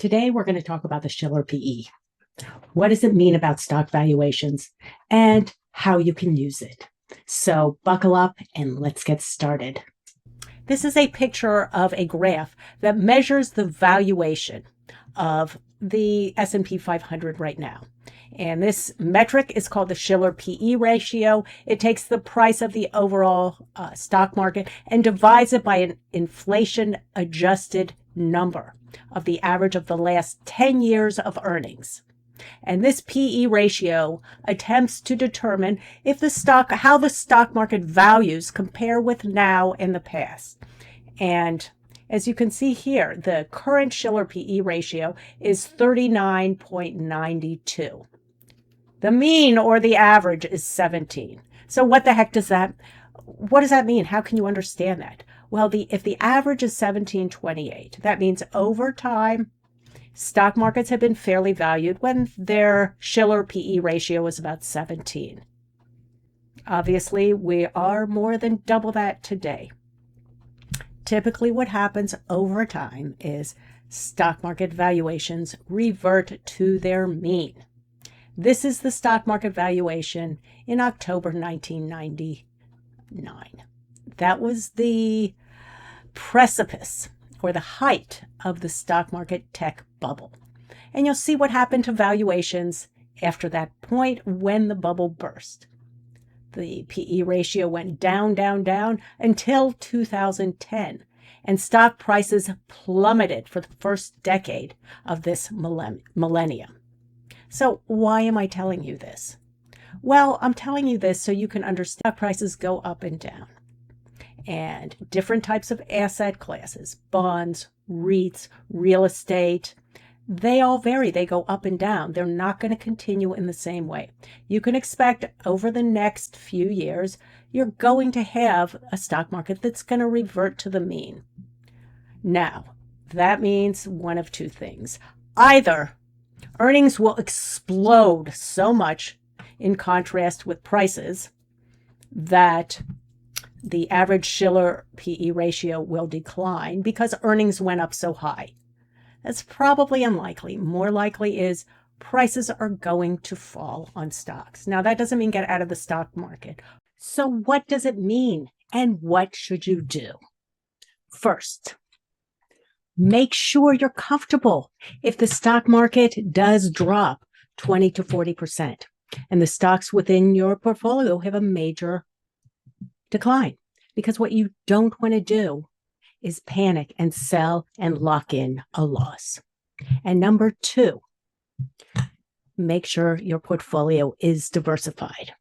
Today, we're going to talk about the Shiller PE. What does it mean about stock valuations and how you can use it? So buckle up and let's get started. This is a picture of a graph that measures the valuation of the S&P 500 right now. And this metric is called the Shiller PE ratio. It takes the price of the overall stock market and divides it by an inflation-adjusted number of the average of the last 10 years of earnings. And this PE ratio attempts to determine if how the stock market values compare with now and the past. And as you can see here, the current Shiller PE ratio is 39.92. The mean or the average is 17. So what the heck does that mean? How can you understand that? Well, if the average is 1728, that means over time, stock markets have been fairly valued when their Shiller PE ratio is about 17. Obviously, we are more than double that today. Typically, what happens over time is stock market valuations revert to their mean. This is the stock market valuation in October 1999. That was the precipice or the height of the stock market tech bubble. And you'll see what happened to valuations after that point when the bubble burst. The PE ratio went down, down, down until 2010, and stock prices plummeted for the first decade of this millennium. So why am I telling you this? Well, I'm telling you this so you can understand stock prices go up and down. And different types of asset classes, bonds, REITs, real estate, they all vary. They go up and down. They're not going to continue in the same way. You can expect over the next few years, you're going to have a stock market that's going to revert to the mean. Now, that means one of two things. Either earnings will explode so much in contrast with prices that the average Shiller PE ratio will decline because earnings went up so high. That's probably unlikely. More likely is prices are going to fall on stocks. Now, that doesn't mean get out of the stock market. So what does it mean and what should you do? First, make sure you're comfortable if the stock market does drop 20 to 40% and the stocks within your portfolio have a major decline, because what you don't want to do is panic and sell and lock in a loss. And number two, make sure your portfolio is diversified.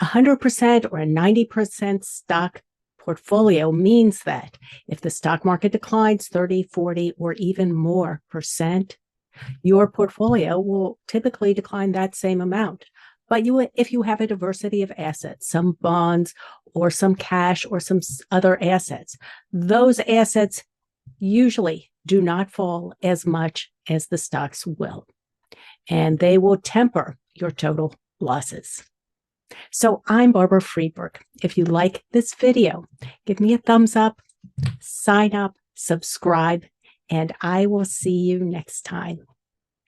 100% or a 90% stock portfolio means that if the stock market declines 30, 40, or even more percent, your portfolio will typically decline that same amount. But if you have a diversity of assets, some bonds or some cash or some other assets, those assets usually do not fall as much as the stocks will, and they will temper your total losses. So I'm Barbara Friedberg. If you like this video, give me a thumbs up, sign up, subscribe, and I will see you next time.